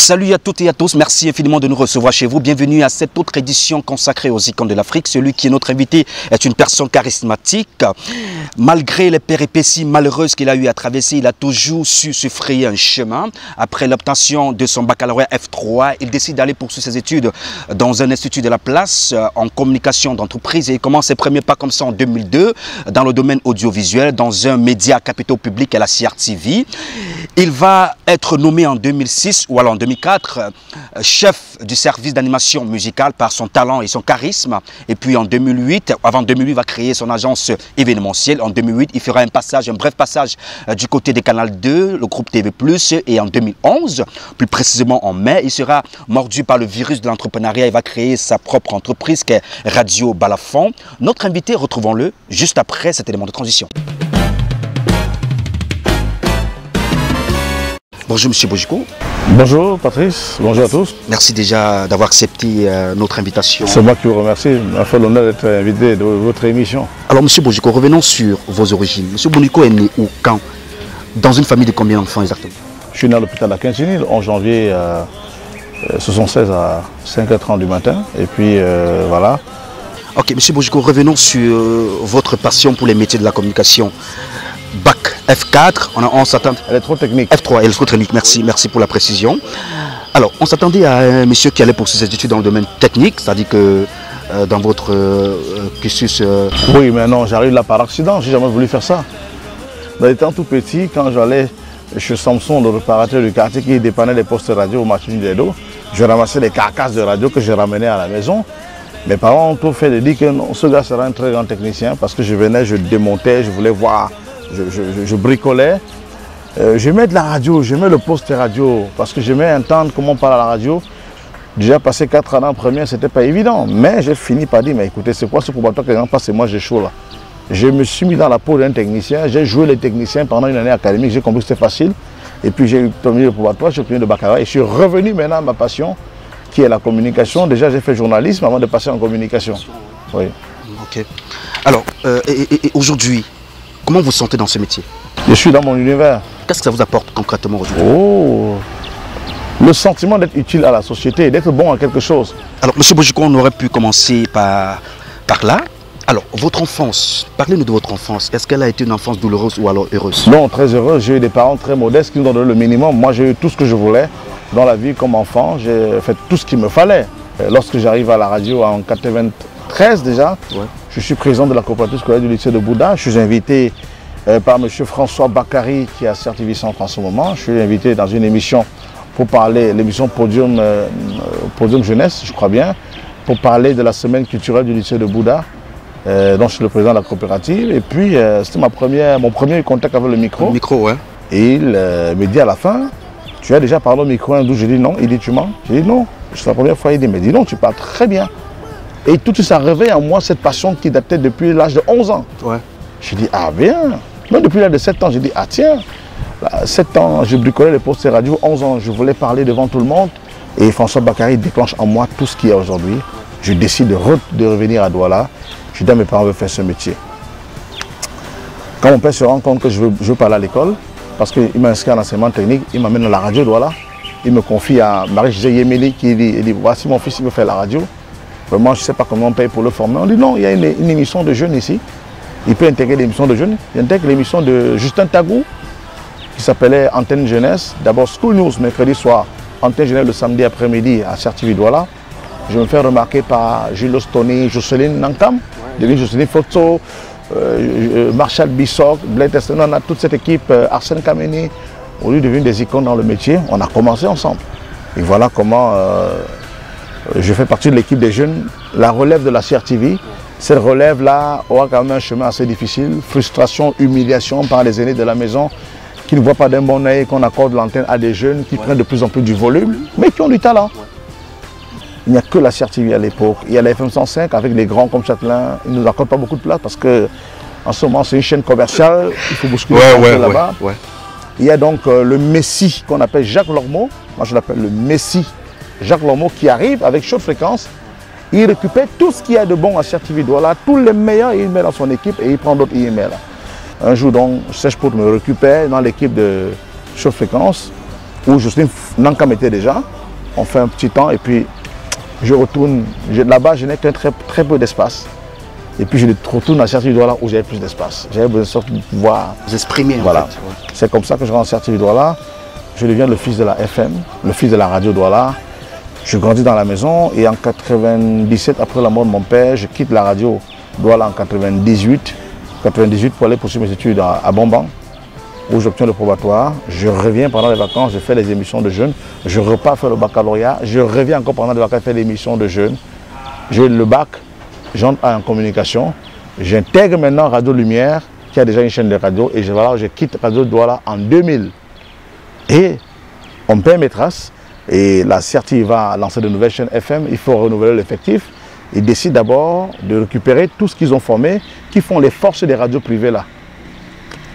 Salut à toutes et à tous, merci infiniment de nous recevoir chez vous. Bienvenue à cette autre édition consacrée aux icônes de l'Afrique. Celui qui est notre invité est une personne charismatique. Malgré les péripéties malheureuses qu'il a eu à traverser, il a toujours su se frayer un chemin. Après l'obtention de son baccalauréat F3, il décide d'aller poursuivre ses études dans un institut de la place en communication d'entreprise. Et il commence ses premiers pas comme ça en 2002 dans le domaine audiovisuel, dans un média à capitaux publics à la CRTV. Il va être nommé en 2006 ou alors en 2004 chef du service d'animation musicale par son talent et son charisme. Et puis en 2008, avant 2008, il va créer son agence événementielle. En 2008, il fera un bref passage du côté des Canal 2, le groupe TV+. Et en 2011, plus précisément en mai, il sera mordu par le virus de l'entrepreneuriat. Il va créer sa propre entreprise qui est Radio Balafon. Notre invité, retrouvons-le juste après cet élément de transition. Bonjour Monsieur Bojiko. Bonjour Patrice, bonjour à tous. Merci déjà d'avoir accepté notre invitation. C'est moi qui vous remercie, il m'a fait l'honneur d'être invité de votre émission. Alors Monsieur Bojiko, revenons sur vos origines. Monsieur Bojiko est né où, quand? Dans une famille de combien d'enfants exactement? Je suis né à l'hôpital à Quintini le 11 janvier 76 à 5h30 du matin. Et puis voilà. Ok, Monsieur Bojiko, revenons sur votre passion pour les métiers de la communication. Bac F4, on s'attend. Électrotechnique. F3, électrotechnique, merci pour la précision. Alors, on s'attendait à un monsieur qui allait poursuivre ses études dans le domaine technique, c'est-à-dire que dans votre cursus... Oui, mais non, j'arrive là par accident, j'ai jamais voulu faire ça. Dans étant tout petit, quand j'allais chez Samson, le réparateur du quartier qui dépannait les postes radio au marché du Dedo, je ramassais les carcasses de radio que je ramenais à la maison. Mes parents ont tout fait de dire que non, ce gars sera un très grand technicien parce que je venais, je démontais, je voulais voir... Je bricolais, j'aimais de la radio, j'aimais le poste radio parce que j'aimais entendre comment on parle à la radio. Déjà passé 4 ans en première, c'était pas évident, mais j'ai fini par dire, mais écoutez, c'est quoi ce probatoire que les gens passent et moi j'ai chaud là. Je me suis mis dans la peau d'un technicien, j'ai joué les techniciens pendant une année académique, j'ai compris que c'était facile. Et puis j'ai obtenu le probatoire, j'ai obtenu le baccalauréat et je suis revenu maintenant à ma passion qui est la communication. Déjà j'ai fait journalisme avant de passer en communication. Oui. Ok. Alors, et aujourd'hui, comment vous vous sentez dans ce métier? Je suis dans mon univers. Qu'est-ce que ça vous apporte concrètement aujourd'hui? Oh, le sentiment d'être utile à la société, d'être bon à quelque chose. Alors, Monsieur Bojiko, on aurait pu commencer par là. Alors, votre enfance, parlez-nous de votre enfance. Est-ce qu'elle a été une enfance douloureuse ou alors heureuse? Non, très heureuse. J'ai eu des parents très modestes qui nous ont donné le minimum. Moi, j'ai eu tout ce que je voulais dans la vie comme enfant. J'ai fait tout ce qu'il me fallait. Lorsque j'arrive à la radio en 93 déjà, ouais. Je suis président de la coopérative scolaire du lycée de Bouddha. Je suis invité par M. François Bakary qui est à CRTV Centre en ce moment. Je suis invité dans une émission pour parler, l'émission Podium Jeunesse, je crois bien, pour parler de la semaine culturelle du lycée de Bouddha. Donc je suis le président de la coopérative. Et puis c'était mon premier contact avec le micro. Le micro, ouais. Et il me dit à la fin, tu as déjà parlé au micro un douze? Je dis non. Il dit tu mens? Je dis non. C'est la première fois. Il dit mais dis non, tu parles très bien. Et tout ça réveille en moi cette passion qui datait depuis l'âge de 11 ans. Ouais. Je dis ah bien. Même depuis l'âge de 7 ans, je dis ah tiens. 7 ans, je bricolais les postes radio. 11 ans, je voulais parler devant tout le monde. Et François Bakary déclenche en moi tout ce qu'il y a aujourd'hui. Je décide de revenir à Douala. Je dis à mes parents de faire ce métier. Quand mon père se rend compte que je veux parler à l'école, parce qu'il m'a inscrit en enseignement technique, il m'amène à la radio Douala. Il me confie à Marie-Josée Yemeli qui dit voici mon fils, il veut faire la radio. Vraiment, je ne sais pas comment on paye pour le former. On dit non, il y a une émission de jeunes ici. Il peut intégrer l'émission de jeunes. Il intègre l'émission de Justin Tagou, qui s'appelait Antenne Jeunesse. D'abord School News, mercredi soir. Antenne Jeunesse le samedi après-midi à CRTV Douala. Je me fais remarquer par Jules Tony, Jocelyne Nankam, Jocelyne Foto, Marshall Bissok, Blaise Tesson, on a toute cette équipe, Arsène Kameni. On est devenus des icônes dans le métier. On a commencé ensemble. Et voilà comment... je fais partie de l'équipe des jeunes, la relève de la CRTV. Cette relève-là aura quand même un chemin assez difficile. Frustration, humiliation par les aînés de la maison qui ne voient pas d'un bon œil qu'on accorde l'antenne à des jeunes qui prennent de plus en plus du volume, mais qui ont du talent. Il n'y a que la CRTV à l'époque. Il y a la FM 105 avec les grands comme Châtelain. Ils ne nous accordent pas beaucoup de place parce qu'en ce moment, c'est une chaîne commerciale. Il faut bousculer là-bas. Ouais. Il y a donc le Messie qu'on appelle Jacques Lormeau. Moi, je l'appelle le Messie. Jacques Lormeau qui arrive avec Chaude Fréquence, il récupère tout ce qu'il y a de bon à CRTV Douala, tous les meilleurs il met dans son équipe et il prend d'autres il met là. Un jour donc, Sèche Poudre me récupère dans l'équipe de Chaude Fréquence où Jocelyne Nankam était déjà. on fait un petit temps et puis je retourne. Là-bas, je n'ai qu'un très peu d'espace. Et puis je retourne à Certi-Douala où j'avais plus d'espace. J'avais besoin de pouvoir vous exprimer. Voilà. En fait, ouais. C'est comme ça que je rentre à Certi-Douala. Je deviens le fils de la FM, le fils de la radio Douala. Je grandis dans la maison et en 97, après la mort de mon père, je quitte la radio Douala en 98 pour aller poursuivre mes études à Bamban, où j'obtiens le probatoire. Je reviens pendant les vacances, je fais les émissions de jeunes. Je repars faire le baccalauréat. Je reviens encore pendant les vacances faire les émissions de jeunes. J'ai le bac. J'entre en communication, j'intègre maintenant Radio Lumière, qui a déjà une chaîne de radio, et je quitte Radio Douala en 2000. Et on perd mes traces, et la CERTI va lancer de nouvelles chaînes FM, il faut renouveler l'effectif. Ils décident d'abord de récupérer tout ce qu'ils ont formé, qui font les forces des radios privées là.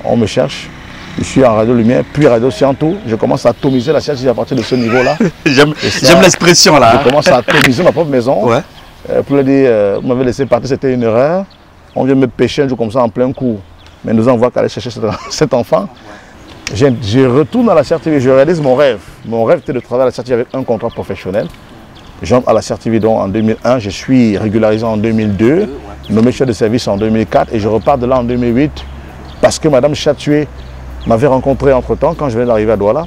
On me cherche, je suis en Radio Lumière, puis Radio Scientou, je commence à atomiser la CERTI à partir de ce niveau-là. J'aime l'expression là. Je commence à atomiser ma propre maison. Ouais. Pour le dire, vous m'avez laissé partir, c'était une erreur. On vient me pêcher un jour comme ça en plein cours. Mais nous envoie qu'à aller chercher cet enfant. Je retourne à la CERTI, je réalise mon rêve. Mon rêve était de travailler à la CERTI avec un contrat professionnel. J'entre à la CERTI donc en 2001, je suis régularisé en 2002, nommé chef de service en 2004 et je repars de là en 2008 parce que Madame Chatoué m'avait rencontré entre-temps quand je venais d'arriver à Douala.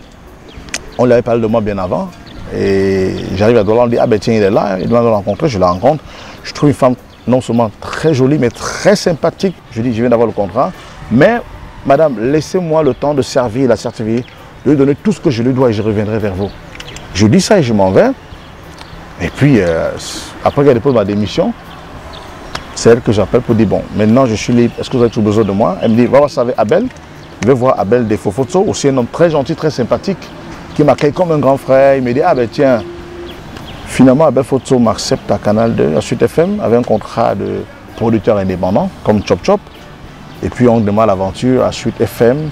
On lui avait parlé de moi bien avant. Et j'arrive à Douala, on dit, ah ben tiens, il est là, il doit me rencontrer, je la rencontre. Je trouve une femme non seulement très jolie, mais très sympathique. Je dis, je viens d'avoir le contrat, mais madame, laissez-moi le temps de servir la CERTI, de lui donner tout ce que je lui dois et je reviendrai vers vous. Je dis ça et je m'en vais. Et puis, après qu'elle dépose ma démission, c'est elle que j'appelle pour dire, bon, maintenant je suis libre, est-ce que vous avez toujours besoin de moi? Elle me dit, va voir ça avec Abel. Je vais voir Abel des Fofotso, aussi un homme très gentil, très sympathique, qui m'accueille comme un grand frère. Il me dit, ah ben tiens, finalement Abel Fotso m'accepte à Canal 2, à Suite FM, avec un contrat de producteur indépendant, comme Chop Chop. Et puis on démarre l'aventure à Suite FM.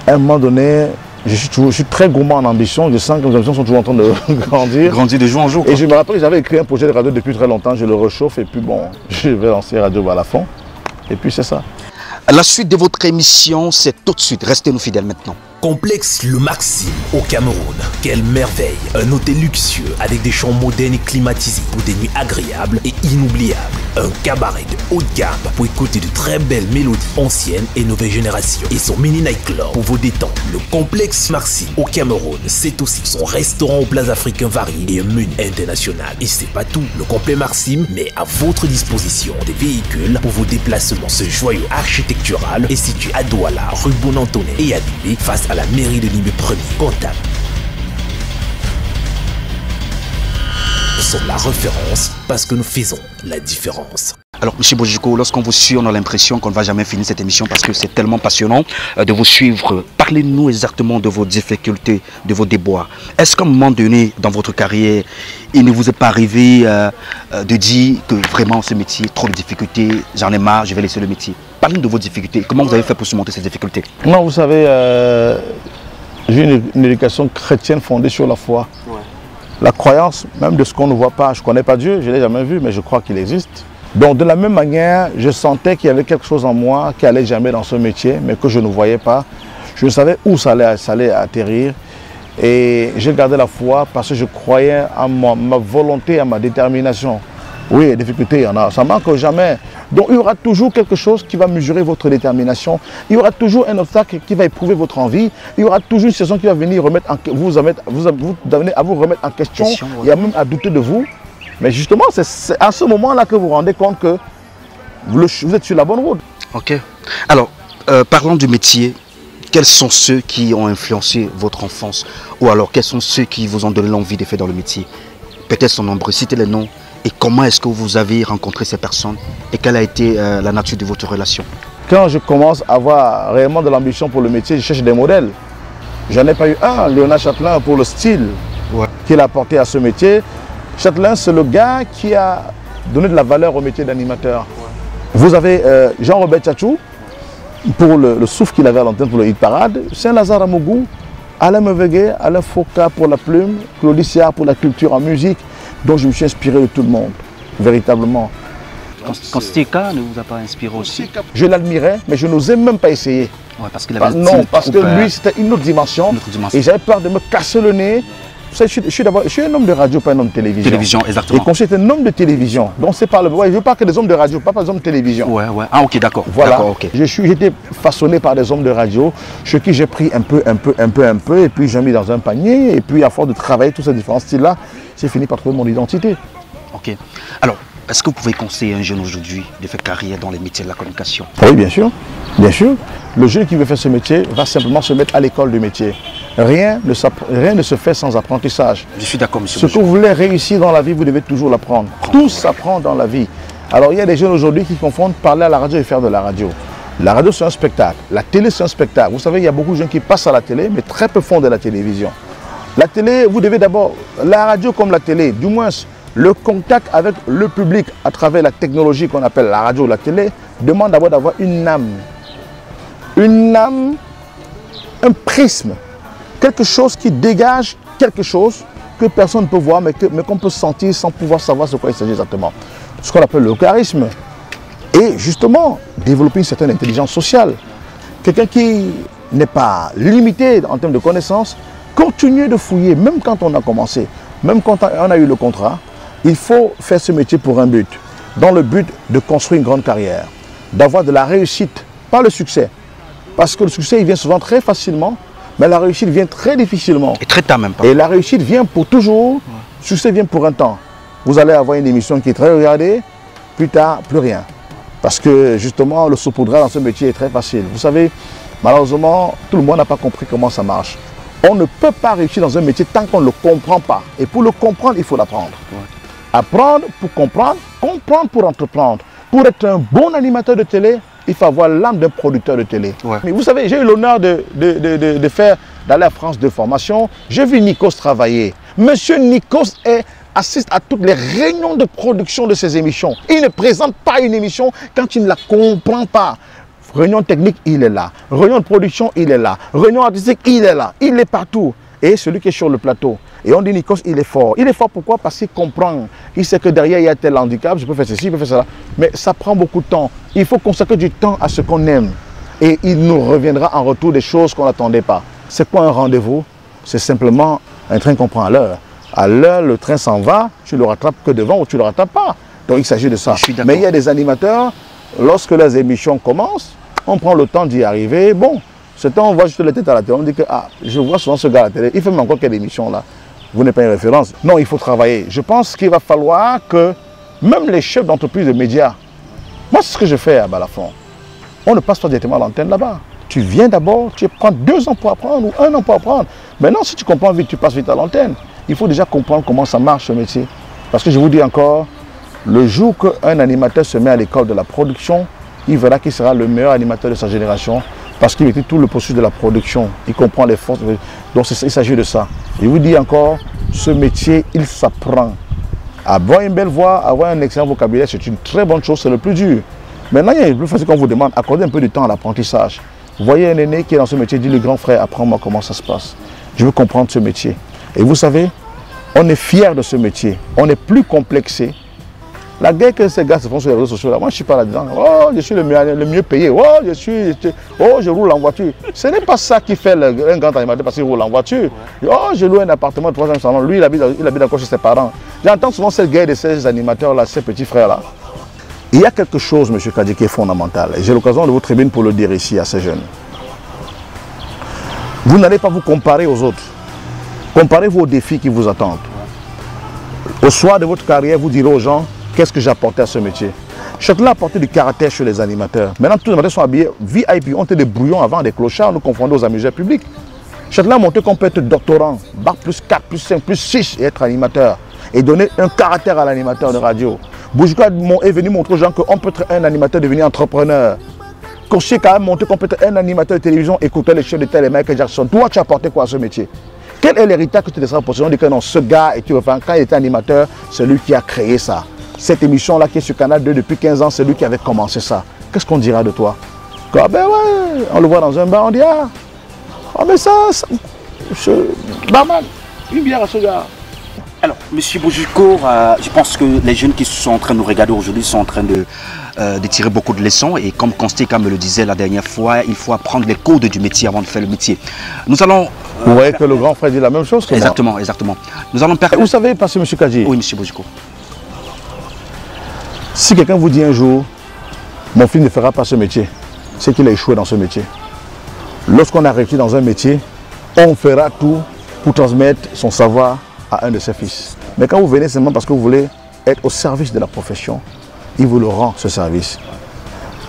À un moment donné, je suis très gourmand en ambition, je sens que mes ambitions sont toujours en train de grandir. Grandir de jour en jour. Et je me rappelle que j'avais écrit un projet de radio depuis très longtemps, je le réchauffe et puis bon, je vais lancer Radio Balafon. Et puis c'est ça. La suite de votre émission, c'est tout de suite. Restez-nous fidèles maintenant. Complexe Le Maxime au Cameroun. Quelle merveille! Un hôtel luxueux avec des chambres modernes et climatisées pour des nuits agréables et inoubliables. Un cabaret de haute gamme pour écouter de très belles mélodies anciennes et nouvelles générations. Et son mini nightclub pour vos détentes. Le Complexe Maxime au Cameroun, c'est aussi son restaurant aux plats africains variés et un menu international. Et c'est pas tout, le complexe Maxime met à votre disposition des véhicules pour vos déplacements. Ce joyau architectural est situé à Douala, rue Bonantonnet et Adibé, face à la mairie de Limbe 1er, comptable. Nous sommes la référence parce que nous faisons la différence. Alors, M. Bojiko, lorsqu'on vous suit, on a l'impression qu'on ne va jamais finir cette émission parce que c'est tellement passionnant de vous suivre. Parlez-nous exactement de vos difficultés, de vos déboires. Est-ce qu'à un moment donné, dans votre carrière, il ne vous est pas arrivé de dire que vraiment ce métier, trop de difficultés, j'en ai marre, je vais laisser le métier? Parlez-nous de vos difficultés. Comment vous avez fait pour surmonter ces difficultés? Non, vous savez, j'ai une éducation chrétienne fondée sur la foi. Ouais. La croyance, même de ce qu'on ne voit pas, je ne connais pas Dieu, je ne l'ai jamais vu, mais je crois qu'il existe. Donc de la même manière, je sentais qu'il y avait quelque chose en moi qui allait jamais dans ce métier, mais que je ne voyais pas. Je savais où ça allait atterrir. Et j'ai gardé la foi parce que je croyais à ma volonté, à ma détermination. Oui, les difficultés, il y en a, ça manque jamais. Donc il y aura toujours quelque chose qui va mesurer votre détermination. Il y aura toujours un obstacle qui va éprouver votre envie. Il y aura toujours une situation qui va venir vous amener à vous remettre en question et à même à douter de vous. Mais justement, c'est à ce moment-là que vous vous rendez compte que vous êtes sur la bonne route. Ok. Alors, parlons du métier. Quels sont ceux qui ont influencé votre enfance? Ou alors, quels sont ceux qui vous ont donné l'envie de faire dans le métier? Peut-être sont nombreux, citez les noms. Et comment est-ce que vous avez rencontré ces personnes? Et quelle a été la nature de votre relation? Quand je commence à avoir réellement de l'ambition pour le métier, je cherche des modèles. J'en ai pas eu un, Léonard Chatelain, pour le style qu'il a apporté à ce métier. Chatelain, c'est le gars qui a donné de la valeur au métier d'animateur. Vous avez Jean-Robert Tchatchou, pour le souffle qu'il avait à l'antenne pour le hit parade, Saint-Lazare Amougou, Alain Mevegué, Alain Foucault pour la plume, Claudie Siard pour la culture en musique. Donc je me suis inspiré de tout le monde, véritablement. Konstika ne vous a pas inspiré aussi? Je l'admirais, mais je n'osais même pas essayer. Ouais, parce qu'il avait non, parce que lui, c'était une autre dimension. Et j'avais peur de me casser le nez Je suis un homme de radio, pas un homme de télévision. Télévision, exactement. Et quand je suis un homme de télévision, donc c'est pas le... Ouais, je ne veux pas que des hommes de radio, pas des hommes de télévision. Ouais, ouais. Ah, ok, d'accord. Voilà. Okay. J'étais façonné par des hommes de radio, chez qui j'ai pris un peu, et puis j'ai mis dans un panier, et puis à force de travailler tous ces différents styles-là, j'ai fini par trouver mon identité. Ok. Alors, est-ce que vous pouvez conseiller un jeune aujourd'hui de faire carrière dans les métiers de la communication? Oui, bien sûr. Bien sûr. Le jeune qui veut faire ce métier va simplement se mettre à l'école du métier. Rien ne se fait sans apprentissage. Je suis d'accord, monsieur. Ce que vous voulez réussir dans la vie, vous devez toujours l'apprendre. Tout s'apprend dans la vie. Alors, il y a des jeunes aujourd'hui qui confondent parler à la radio et faire de la radio. La radio, c'est un spectacle. La télé, c'est un spectacle. Vous savez, il y a beaucoup de gens qui passent à la télé, mais très peu font de la télévision. La télé, vous devez d'abord, la radio comme la télé, du moins, le contact avec le public à travers la technologie qu'on appelle la radio ou la télé, demande d'abord d'avoir une âme. Une âme, un prisme. Quelque chose qui dégage quelque chose que personne ne peut voir, mais qu'on peut sentir sans pouvoir savoir de quoi il s'agit exactement. Ce qu'on appelle le charisme. Et justement, développer une certaine intelligence sociale. Quelqu'un qui n'est pas limité en termes de connaissances, continuer de fouiller, même quand on a commencé, même quand on a eu le contrat, il faut faire ce métier pour un but. Dans le but de construire une grande carrière, d'avoir de la réussite, pas le succès. Parce que le succès, il vient souvent très facilement, mais la réussite vient très difficilement. Et très tard même pas. Et la réussite vient pour toujours, le succès vient pour un temps. Vous allez avoir une émission qui est très regardée, plus tard, plus rien. Parce que justement, le saupoudrage dans ce métier est très facile. Vous savez, malheureusement, tout le monde n'a pas compris comment ça marche. On ne peut pas réussir dans un métier tant qu'on ne le comprend pas. Et pour le comprendre, il faut l'apprendre. Ouais. Apprendre pour comprendre, comprendre pour entreprendre. Pour être un bon animateur de télé, il faut avoir l'âme d'un producteur de télé. Ouais. Mais vous savez, j'ai eu l'honneur d'aller à France de formation. J'ai vu Nikos travailler. Monsieur Nikos assiste à toutes les réunions de production de ses émissions. Il ne présente pas une émission quand il ne la comprend pas. Réunion technique, il est là. Réunion de production, il est là. Réunion artistique, il est là. Il est partout. Et celui qui est sur le plateau. Et on dit Nikos, il est fort. Il est fort pourquoi? Parce qu'il comprend. Il sait que derrière, il y a tel handicap, je peux faire ceci, je peux faire cela. Mais ça prend beaucoup de temps. Il faut consacrer du temps à ce qu'on aime. Et il nous reviendra en retour des choses qu'on n'attendait pas. C'est quoi un rendez-vous? C'est simplement un train qu'on prend à l'heure. À l'heure, le train s'en va, tu le rattrapes que devant ou tu ne le rattrapes pas. Donc il s'agit de ça. Mais il y a des animateurs, lorsque les émissions commencent, on prend le temps d'y arriver. Bon, ce temps, on voit juste la tête à la télé. On dit que je vois souvent ce gars à la télé. Il fait même encore quelle émission là? Vous n'êtes pas une référence. Non, il faut travailler. Je pense qu'il va falloir que même les chefs d'entreprise de médias, moi c'est ce que je fais à Balafon. On ne passe pas directement à l'antenne là-bas. Tu viens d'abord, tu prends 2 ans pour apprendre ou 1 an pour apprendre. Maintenant, si tu comprends vite, tu passes vite à l'antenne. Il faut déjà comprendre comment ça marche ce métier. Parce que je vous dis encore, le jour qu'un animateur se met à l'école de la production, il verra qu'il sera le meilleur animateur de sa génération parce qu'il maîtrise tout le processus de la production. Il comprend les forces. Donc il s'agit de ça. Je vous dis encore, ce métier, il s'apprend. Avoir une belle voix, avoir un excellent vocabulaire, c'est une très bonne chose, c'est le plus dur. Maintenant, il y a le plus facile qu'on vous demande, accordez un peu de temps à l'apprentissage. Vous voyez un aîné qui est dans ce métier, dit le grand frère, apprends-moi comment ça se passe. Je veux comprendre ce métier. Et vous savez, on est fiers de ce métier. On est plus complexé. La guerre que ces gars se font sur les réseaux sociaux, là, moi je ne suis pas là-dedans. Oh, je suis le mieux payé. Oh, je roule en voiture. Ce n'est pas ça qui fait un grand animateur parce qu'il roule en voiture. Oh, je loue un appartement de 3e salon. Lui, il habite encore chez ses parents. J'entends souvent cette guerre de ces animateurs-là, ces petits frères-là. Il y a quelque chose, M. Kadi, qui est fondamental. Et j'ai l'occasion de vous tribune pour le dire ici à ces jeunes. Vous n'allez pas vous comparer aux autres. Comparez-vous aux défis qui vous attendent. Au soir de votre carrière, vous direz aux gens, qu'est-ce que j'ai apporté à ce métier? Chacun a apporté du caractère chez les animateurs. Maintenant, tous les animateurs sont habillés VIP. On était des brouillons avant, des clochards, nous confondons aux amuseurs publics. Chacun a montré qu'on peut être doctorant, bac plus 4, plus 5, plus 6 et être animateur. Et donner un caractère à l'animateur de radio. Boujouka est venu montrer aux gens qu'on peut être un animateur devenir entrepreneur. Koshi a montré qu'on peut être un animateur de télévision, écouter les chefs de télé, Michael Jackson. Toi, tu as apporté quoi à ce métier? Quel est l'héritage que tu laisseras pour on dit que non, ce gars, et tu refais, quand il était animateur, c'est lui qui a créé ça. Cette émission-là qui est sur Canal 2 depuis 15 ans, c'est lui qui avait commencé ça. Qu'est-ce qu'on dira de toi? Ah ben ouais, on le voit dans un bar, on dit mais ça barman, une bière à ce gars. Alors, M. Boujouko, je pense que les jeunes qui sont en train de nous regarder aujourd'hui sont en train de tirer beaucoup de leçons. Et comme Consté me le disait la dernière fois, il faut apprendre les codes du métier avant de faire le métier. Nous allons Vous voyez que le grand frère dit la même chose que exactement, moi. Exactement. Nous allons perdre... Vous savez, parce que M. Kadji, oui, M. Bojiko. Si quelqu'un vous dit un jour, mon fils ne fera pas ce métier, c'est qu'il a échoué dans ce métier. Lorsqu'on a réussi dans un métier, on fera tout pour transmettre son savoir à un de ses fils. Mais quand vous venez seulement parce que vous voulez être au service de la profession, il vous le rend ce service.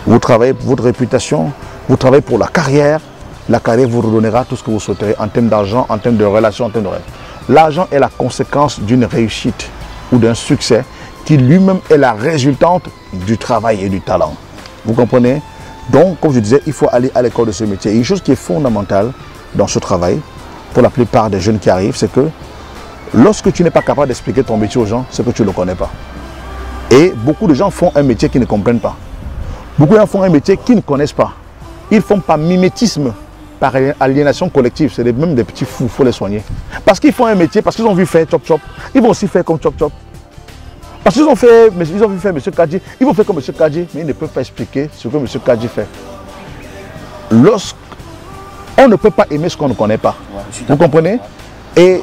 Vous travaillez pour votre réputation, vous travaillez pour la carrière vous redonnera tout ce que vous souhaiterez en termes d'argent, en termes de relations, en termes de rêve. L'argent est la conséquence d'une réussite ou d'un succès qui lui-même est la résultante du travail et du talent. Vous comprenez? Donc, comme je disais, il faut aller à l'école de ce métier. Et une chose qui est fondamentale dans ce travail, pour la plupart des jeunes qui arrivent, c'est que lorsque tu n'es pas capable d'expliquer ton métier aux gens, c'est que tu ne le connais pas. Et beaucoup de gens font un métier qu'ils ne comprennent pas. Beaucoup de gens font un métier qu'ils ne connaissent pas. Ils font par mimétisme, par aliénation collective. C'est même des petits fous, il faut les soigner. Parce qu'ils font un métier, parce qu'ils ont vu faire Chop Chop, ils vont aussi faire comme Chop Chop. Parce qu'ils ont vu faire M. Kadji, ils vont faire comme M. Kadji, mais ils ne peuvent pas expliquer ce que M. Kadji fait. On ne peut pas aimer ce qu'on ne connaît pas. Vous comprenez? Et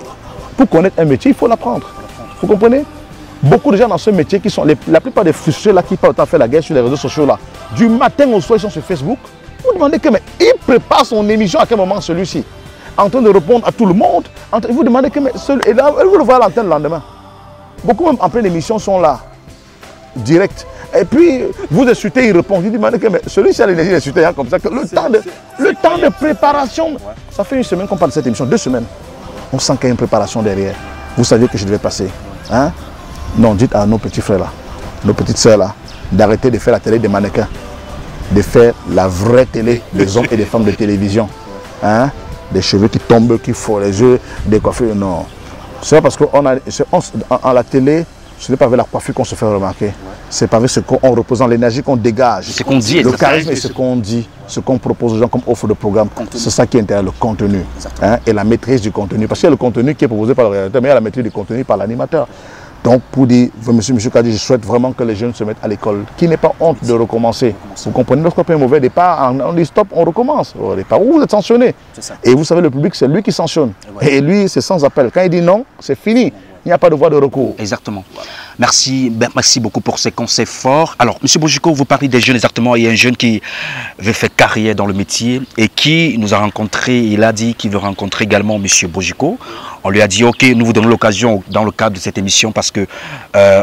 pour connaître un métier, il faut l'apprendre. Vous comprenez? Beaucoup de gens dans ce métier, qui sont la plupart des frustrés là, qui partent à faire la guerre sur les réseaux sociaux là, du matin au soir, ils sont sur Facebook. Vous vous demandez mais il prépare son émission à quel moment celui-ci? En train de répondre à tout le monde. Vous demandez et là, vous le voyez à l'antenne le lendemain. Beaucoup même en pleine émission sont là, direct. Et puis, vous insultez, il répond. Vous demandez mais celui-ci a l'énergie d'insulter hein, comme ça. Le temps de préparation, ça fait une semaine qu'on parle de cette émission, 2 semaines. On sent qu'il y a une préparation derrière. Vous saviez que je devais passer. Hein? Non, dites à nos petits frères là, nos petites sœurs là, d'arrêter de faire la télé des mannequins, de faire la vraie télé des hommes et des femmes de télévision. Hein? Des cheveux qui tombent, qui font les yeux, des coiffures. Non. C'est pas parce qu'en la télé, ce n'est pas avec la coiffure qu'on se fait remarquer. C'est pas avec ce qu'on représente, l'énergie qu'on dégage. Ce qu'on dit. Le charisme et ce qu'on dit, ce qu'on propose aux gens comme offre de programme. C'est ça qui intéresse le contenu. Hein? Et la maîtrise du contenu. Parce qu'il y a le contenu qui est proposé par le réalisateur, mais il y a la maîtrise du contenu par l'animateur. Donc, pour dire, monsieur Kadji, je souhaite vraiment que les jeunes se mettent à l'école, qu'il n'ait pas honte de recommencer. Vous comprenez, lorsqu'on fait un mauvais départ, on dit stop, on recommence. Au départ, vous êtes sanctionné. Et vous savez, le public, c'est lui qui sanctionne. Et lui, c'est sans appel. Quand il dit non, c'est fini. Il n'y a pas de voie de recours. Exactement. Merci beaucoup pour ces conseils forts. Alors, M. Bojiko, vous parlez des jeunes exactement. Il y a un jeune qui veut faire carrière dans le métier et qui nous a rencontrés. Il a dit qu'il veut rencontrer également M. Bojiko. On lui a dit, ok, nous vous donnons l'occasion dans le cadre de cette émission parce que,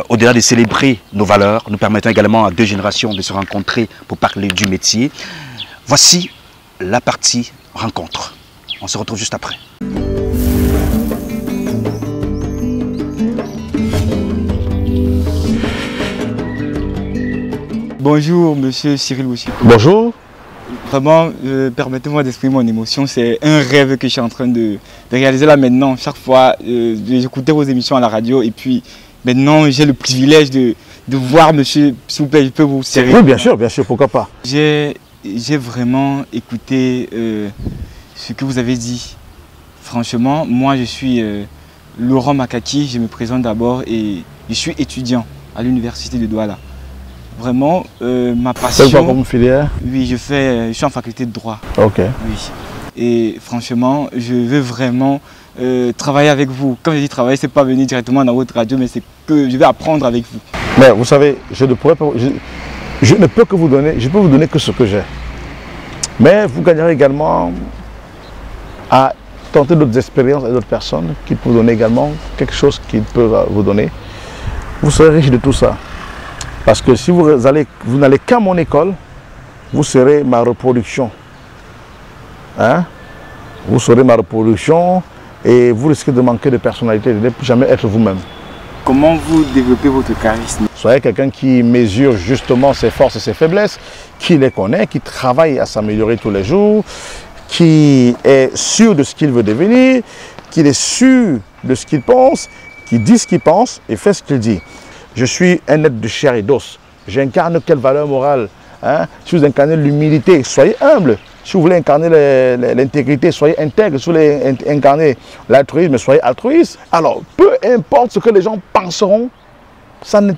au-delà de célébrer nos valeurs, nous permettons également à 2 générations de se rencontrer pour parler du métier. Voici la partie rencontre. On se retrouve juste après. Bonjour, monsieur Cyril Bojiko. Bonjour. Vraiment, permettez-moi d'exprimer mon émotion. C'est un rêve que je suis en train de réaliser là maintenant. Chaque fois, j'écoutais vos émissions à la radio et puis maintenant, j'ai le privilège de voir monsieur, s'il vous plaît, je peux vous serrer. Oui, bien sûr, pourquoi pas. J'ai vraiment écouté ce que vous avez dit. Franchement, moi, je suis Laurent Makaki, je me présente d'abord et je suis étudiant à l'université de Douala. Vraiment, ma passion... C'est quoi comme filière? Oui, je suis en faculté de droit. Ok. Oui. Et franchement, je veux vraiment travailler avec vous. Quand je dis travailler, ce n'est pas venir directement dans votre radio, mais c'est que je vais apprendre avec vous. Mais vous savez, je ne peux que vous donner, je peux vous donner que ce que j'ai. Mais vous gagnerez également à tenter d'autres expériences et d'autres personnes qui peuvent vous donner également quelque chose qu'ils peuvent vous donner. Vous serez riche de tout ça. Parce que si vous n'allez qu'à mon école, vous serez ma reproduction. Hein? Vous serez ma reproduction et vous risquez de manquer de personnalité, de ne jamais être vous-même. Comment vous développez votre charisme? Soyez quelqu'un qui mesure justement ses forces et ses faiblesses, qui les connaît, qui travaille à s'améliorer tous les jours, qui est sûr de ce qu'il veut devenir, qui est sûr de ce qu'il pense, qui dit ce qu'il pense et fait ce qu'il dit. Je suis un être de chair et d'os. J'incarne quelle valeur morale? Hein? Si vous incarnez l'humilité, soyez humble. Si vous voulez incarner l'intégrité, soyez intègre. Si vous voulez incarner l'altruisme, soyez altruiste. Alors, peu importe ce que les gens penseront, ça ne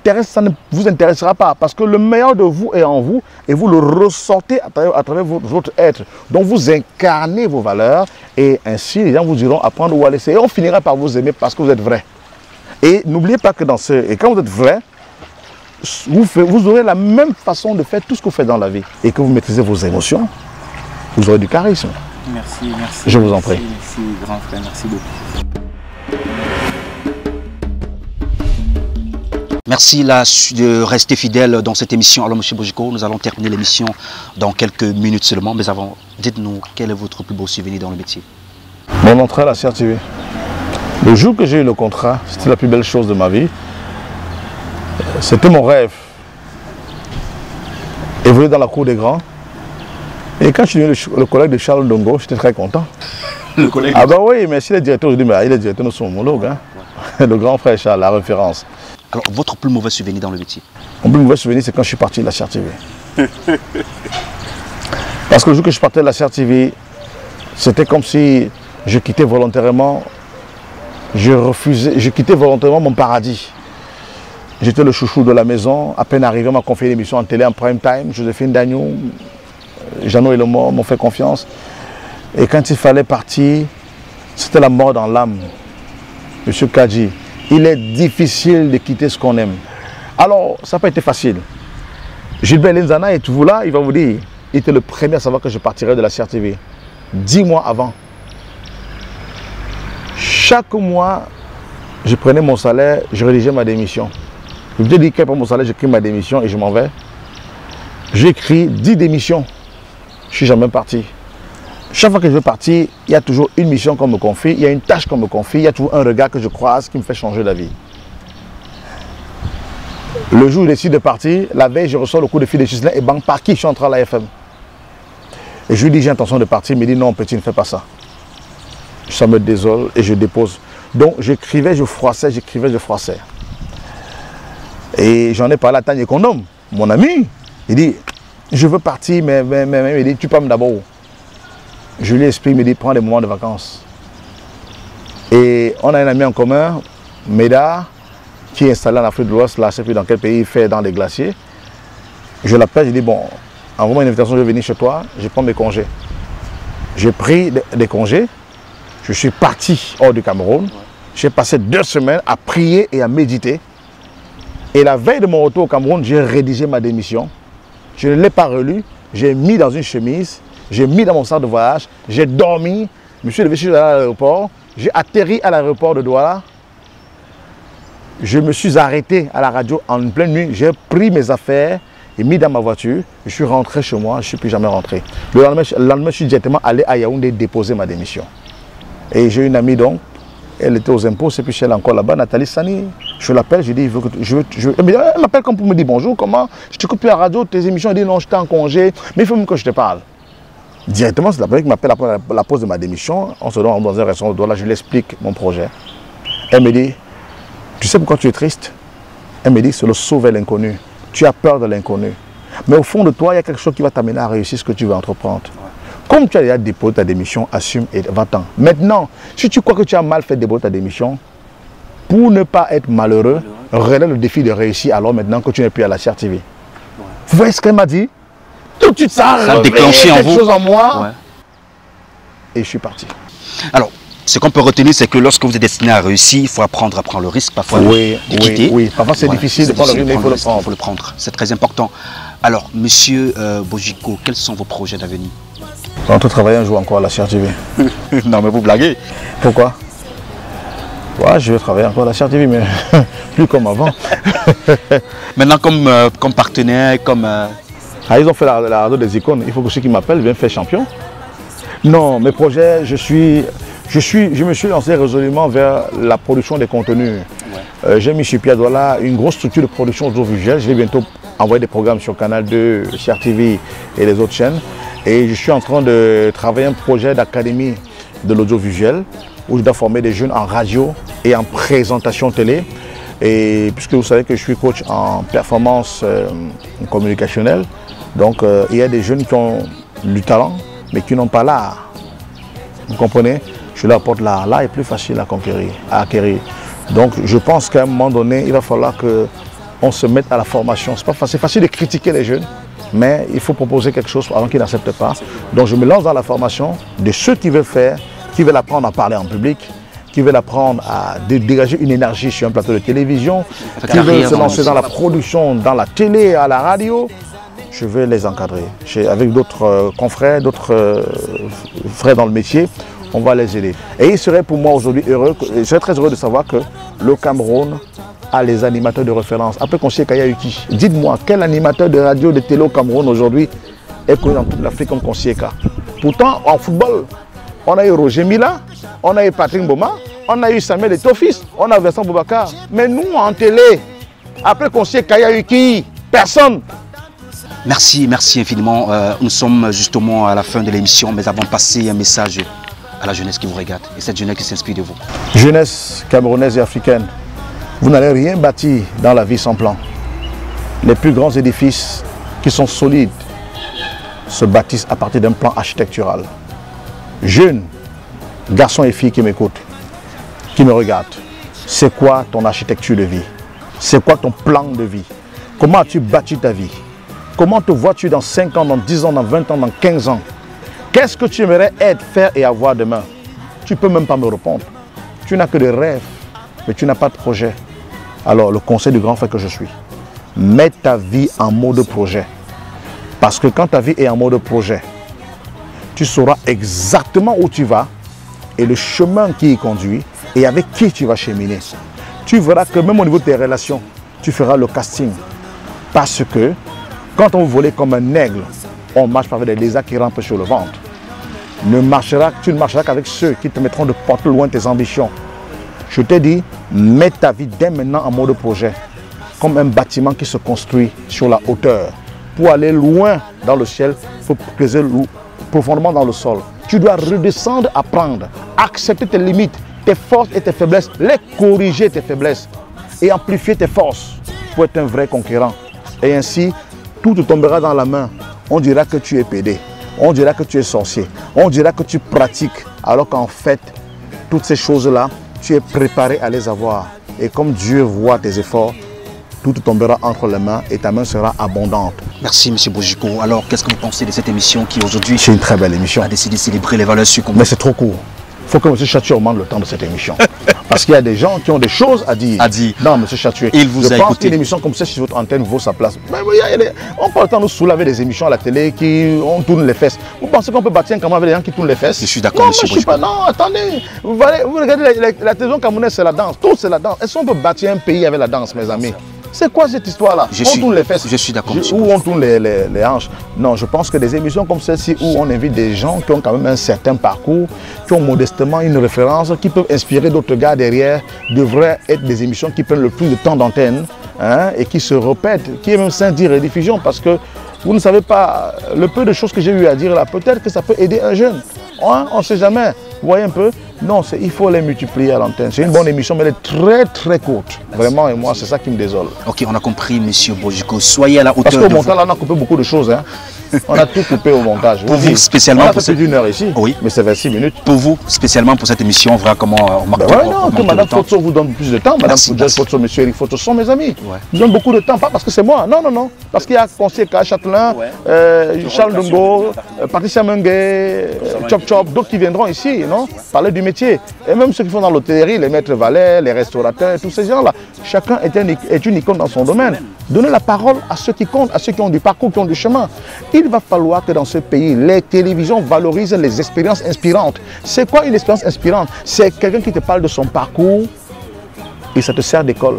vous intéressera pas. Parce que le meilleur de vous est en vous et vous le ressortez à travers votre être. Donc vous incarnez vos valeurs et ainsi les gens vous diront à prendre ou à laisser. Et on finira par vous aimer parce que vous êtes vrai. Et n'oubliez pas que quand vous êtes vrai, vous aurez la même façon de faire tout ce que vous faites dans la vie. Et que vous maîtrisez vos émotions, vous aurez du charisme. Merci, merci. Je vous en prie. Merci, grand frère, merci beaucoup. Merci de rester fidèle dans cette émission. Alors, M. Bojiko, nous allons terminer l'émission dans quelques minutes seulement. Mais avant, dites-nous, quel est votre plus beau souvenir dans le métier? Mon entrée à la CRTV. Le jour que j'ai eu le contrat, c'était la plus belle chose de ma vie. C'était mon rêve. Évoluer dans la cour des grands. Et quand je suis devenu le collègue de Charles Ndongo, j'étais très content. Le collègue? Ah bah oui, mais si les directeurs, je dis, mais les directeurs, nous sont homologues. Hein. Le grand frère Charles, la référence. Alors, votre plus mauvais souvenir dans le métier? Mon plus mauvais souvenir, c'est quand je suis parti de la CRTV. Parce que le jour que je partais de la CRTV, c'était comme si je quittais volontairement, je quittais volontairement mon paradis. J'étais le chouchou de la maison. À peine arrivé, on m'a confié une émission en télé en prime time. Joséphine Dagnou, Jeannot et le mort m'ont fait confiance. Et quand il fallait partir, c'était la mort dans l'âme. Monsieur Kadji, il est difficile de quitter ce qu'on aime. Alors, ça n'a pas été facile. Gilbert Lenzana est toujours là, il va vous dire. Il était le premier à savoir que je partirais de la CRTV. 10 mois avant. Chaque mois, je prenais mon salaire, je rédigeais ma démission. Je me dis que pour mon salaire, j'écris ma démission et je m'en vais. J'écris 10 démissions. Je ne suis jamais parti. Chaque fois que je veux partir, il y a toujours une mission qu'on me confie, il y a une tâche qu'on me confie, il y a toujours un regard que je croise qui me fait changer d'avis. Le jour où je décide de partir, la veille, je reçois le coup de fil de Chislin et banque par qui je suis entré à la FM. Et je lui dis, j'ai intention de partir, il me dit, non petit, ne fais pas ça. Ça me désole et je dépose. Donc j'écrivais, je froissais, j'écrivais, je froissais. Et j'en ai parlé à Tanya Kondom, mon ami. Il dit, je veux partir, mais il dit, tu pars d'abord. Je lui explique, il me dit, prends des moments de vacances. Et on a un ami en commun, Meda, qui est installé en Afrique de l'Ouest, là, je ne sais plus dans quel pays il fait, dans les glaciers. Je l'appelle, je dis, bon, envoie-moi une invitation, je vais venir chez toi, je prends mes congés. J'ai pris des congés, je suis parti hors du Cameroun. J'ai passé 2 semaines à prier et à méditer. Et la veille de mon retour au Cameroun, j'ai rédigé ma démission. Je ne l'ai pas relue, j'ai mis dans une chemise, j'ai mis dans mon sac de voyage, j'ai dormi, je me suis levé, je suis allé à l'aéroport, j'ai atterri à l'aéroport de Douala. Je me suis arrêté à la radio en pleine nuit, j'ai pris mes affaires et mis dans ma voiture, je suis rentré chez moi, je ne suis plus jamais rentré. Le lendemain, je suis directement allé à Yaoundé déposer ma démission. Et j'ai une amie donc, elle était aux impôts, c'est puis elle est encore là-bas, Nathalie Sani. Je l'appelle, je dis, elle m'appelle comme pour me dire bonjour, comment? Je t'écoute plus à la radio, tes émissions, elle dit non, j'étais en congé, mais il faut même que je te parle. Directement, c'est la première qui m'appelle après la pause de ma démission, on se donne dans un restaurant de Douala, je lui explique mon projet. Elle me dit, tu sais pourquoi tu es triste? Elle me dit, c'est le sauver l'inconnu. Tu as peur de l'inconnu. Mais au fond de toi, il y a quelque chose qui va t'amener à réussir ce que tu veux entreprendre. Comme tu as déjà déposé ta démission, assume et va-t'en. Maintenant, si tu crois que tu as mal fait déposer ta démission, pour ne pas être malheureux, relève le défi de réussir alors maintenant que tu n'es plus à la CRTV. Vous voyez ce qu'elle m'a dit? Tout de suite, ça a déclenché quelque chose en moi. Ouais. Et je suis parti. Alors, ce qu'on peut retenir, c'est que lorsque vous êtes destiné à réussir, il faut apprendre à prendre le risque, parfois de quitter. Oui, parfois c'est difficile de prendre le risque, mais il faut le prendre. C'est très important. Alors, monsieur Bojiko, quels sont vos projets d'avenir? On peut travailler un jour encore à la CRTV. Non, mais vous blaguez. Pourquoi? Ouais, je vais travailler encore à la CRTV, mais plus comme avant. Maintenant, comme partenaire, comme... Ah, ils ont fait la radio des icônes. Il faut que ceux qui m'appellent viennent faire champion. Non, mes projets, je me suis lancé résolument vers la production des contenus. Ouais. J'ai mis sur pied à Douala une grosse structure de production audiovisuelle. Je vais bientôt envoyer des programmes sur Canal 2, CRTV et les autres chaînes. Et je suis en train de travailler un projet d'académie de l'audiovisuel où je dois former des jeunes en radio et en présentation télé. Et puisque vous savez que je suis coach en performance communicationnelle, donc il y a des jeunes qui ont du talent mais qui n'ont pas l'art. Vous comprenez? Je leur apporte l'art. L'art est plus facile à acquérir. Donc je pense qu'à un moment donné, il va falloir que on se mette à la formation. C'est facile de critiquer les jeunes, mais il faut proposer quelque chose avant qu'ils n'acceptent pas. Donc je me lance dans la formation de ceux qui veulent faire, qui veulent apprendre à parler en public, qui veulent apprendre à dégager une énergie sur un plateau de télévision, qui veulent se lancer dans la production, dans la télé, à la radio. Je vais les encadrer. Avec d'autres confrères, d'autres frères dans le métier, on va les aider. Et il serait pour moi aujourd'hui heureux, je serais très heureux de savoir que le Cameroun a les animateurs de référence. Après Conseiller Kaya Yuki, dites-moi, quel animateur de radio, de télé au Cameroun aujourd'hui est connu dans toute l'Afrique comme Conseiller K? Pourtant, en football, on a eu Roger Mila, on a eu Patrick Mboma, on a eu Samuel Etofis, on a Vincent Boubacar. Mais nous, en télé, après Conseiller Kaya Yuki, personne. Merci infiniment. Nous sommes justement à la fin de l'émission, mais avant de passer un message à la jeunesse qui vous regarde et cette jeunesse qui s'inspire de vous. Jeunesse camerounaise et africaine, vous n'allez rien bâtir dans la vie sans plan. Les plus grands édifices qui sont solides se bâtissent à partir d'un plan architectural. Jeunes, garçons et filles qui m'écoutent, qui me regardent, c'est quoi ton architecture de vie? C'est quoi ton plan de vie? Comment as-tu bâti ta vie? Comment te vois-tu dans 5 ans, dans 10 ans, dans 20 ans, dans 15 ans? Qu'est-ce que tu aimerais être, faire et avoir demain? Tu ne peux même pas me répondre. Tu n'as que des rêves, mais tu n'as pas de projet. Alors, le conseil du grand frère que je suis, mets ta vie en mode projet. Parce que quand ta vie est en mode projet, tu sauras exactement où tu vas et le chemin qui y conduit et avec qui tu vas cheminer. Tu verras que même au niveau de tes relations, tu feras le casting. Parce que quand on volait comme un aigle, on marche par des lézards qui rampent sur le ventre. Tu ne marcheras qu'avec ceux qui te mettront de porter loin tes ambitions. Je te dis, mets ta vie dès maintenant en mode projet, comme un bâtiment qui se construit sur la hauteur. Pour aller loin dans le ciel, il faut creuser profondément dans le sol. Tu dois redescendre, apprendre, accepter tes limites, tes forces et tes faiblesses, les corriger tes faiblesses et amplifier tes forces pour être un vrai conquérant. Et ainsi, tout te tombera dans la main. On dira que tu es pédé, on dira que tu es sorcier, on dira que tu pratiques, alors qu'en fait, toutes ces choses-là, tu es préparé à les avoir. Et comme Dieu voit tes efforts, tout te tombera entre les mains et ta main sera abondante. Merci M. Bojiko. Alors, qu'est-ce que vous pensez de cette émission qui aujourd'hui C'est une très belle émission. A décidé de célébrer les valeurs succombées? Mais c'est trop court. Il faut que M. Chatué augmente le temps de cette émission. Parce qu'il y a des gens qui ont des choses à dire. Non, M. Chatué. Il vous a écouté. Je pense qu'une émission comme ça sur votre antenne vaut sa place. Mais on parle tant de nous soulever des émissions à la télé qui tourne les fesses. Vous pensez qu'on peut bâtir un Cameroun avec des gens qui tournent les fesses? Je suis d'accord, M. Bojiko. Non, attendez. Vous regardez la télévision camerounaise, c'est la danse. Tout, c'est la danse. Est-ce qu'on peut bâtir un pays avec la danse, mes amis? C'est quoi cette histoire-là? On tourne les fesses. Je suis d'accord. Où on tourne les hanches. Non, je pense que des émissions comme celle-ci où on invite des gens qui ont quand même un certain parcours, qui ont modestement une référence, qui peuvent inspirer d'autres gars derrière, devraient être des émissions qui prennent le plus de temps d'antenne et qui se répètent, qui est même sain dire rediffusion parce que vous ne savez pas, le peu de choses que j'ai eu à dire là, peut-être que ça peut aider un jeune. On ne sait jamais. Vous voyez un peu? Non, il faut les multiplier à l'antenne. C'est une bonne émission, mais elle est très très courte. Vraiment, et moi, c'est ça qui me désole. Ok, on a compris, M. Bojiko. Soyez à la hauteur. Parce qu'au montage, là, on a coupé beaucoup de choses. Hein. On a tout coupé au montage. Pour vous, spécialement. On a fait plus d'1 heure ici. Oui. Mais c'est 26 minutes. Pour vous, spécialement pour cette émission, on verra comment on marque que Mme Fotso vous donne plus de temps. Mme Fotso, M. Eric Fotso sont mes amis. Ils donnent beaucoup de temps, pas parce que c'est moi. Non, non, non. Parce qu'il y a Conseiller K, Châtelain, Charles Ndongo, Patricia Mengue, Chop Chop, d'autres qui viendront ici, non, parler du métier. Et même ceux qui font dans l'hôtellerie, les maîtres valets, les restaurateurs, tous ces gens-là. Chacun est une icône dans son domaine. Donnez la parole à ceux qui comptent, à ceux qui ont du parcours, qui ont du chemin. Il va falloir que dans ce pays, les télévisions valorisent les expériences inspirantes. C'est quoi une expérience inspirante? C'est quelqu'un qui te parle de son parcours et ça te sert d'école.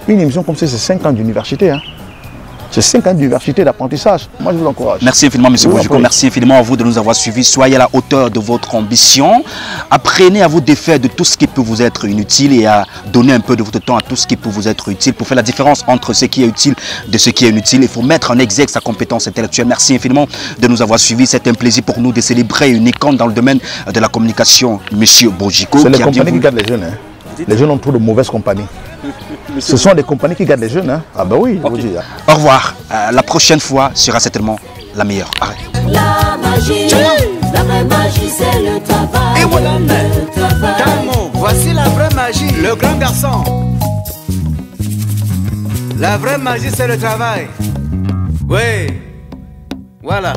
Une émission comme ça, c'est 5 ans d'université. Hein. C'est 5 ans d'université, d'apprentissage. Moi, je vous encourage. Merci infiniment, M. Bojiko. Merci infiniment à vous de nous avoir suivis. Soyez à la hauteur de votre ambition. Apprenez à vous défaire de tout ce qui peut vous être inutile et à donner un peu de votre temps à tout ce qui peut vous être utile pour faire la différence entre ce qui est utile et ce qui est inutile. Il faut mettre en exergue sa compétence intellectuelle. Merci infiniment de nous avoir suivis. C'est un plaisir pour nous de célébrer une icône dans le domaine de la communication, M. Bojiko. C'est les compagnies qui gardent les jeunes. Hein. Les jeunes ont trop de mauvaises compagnies. Ce sont des compagnies qui gardent les jeunes. Hein. Ah ben oui, je vous dis. Au revoir. La prochaine fois sera certainement la meilleure. Arrête. La magie, la vraie magie, c'est le travail. Et voilà, Calmo, voici la vraie magie, le grand garçon. La vraie magie, c'est le travail. Oui. Voilà.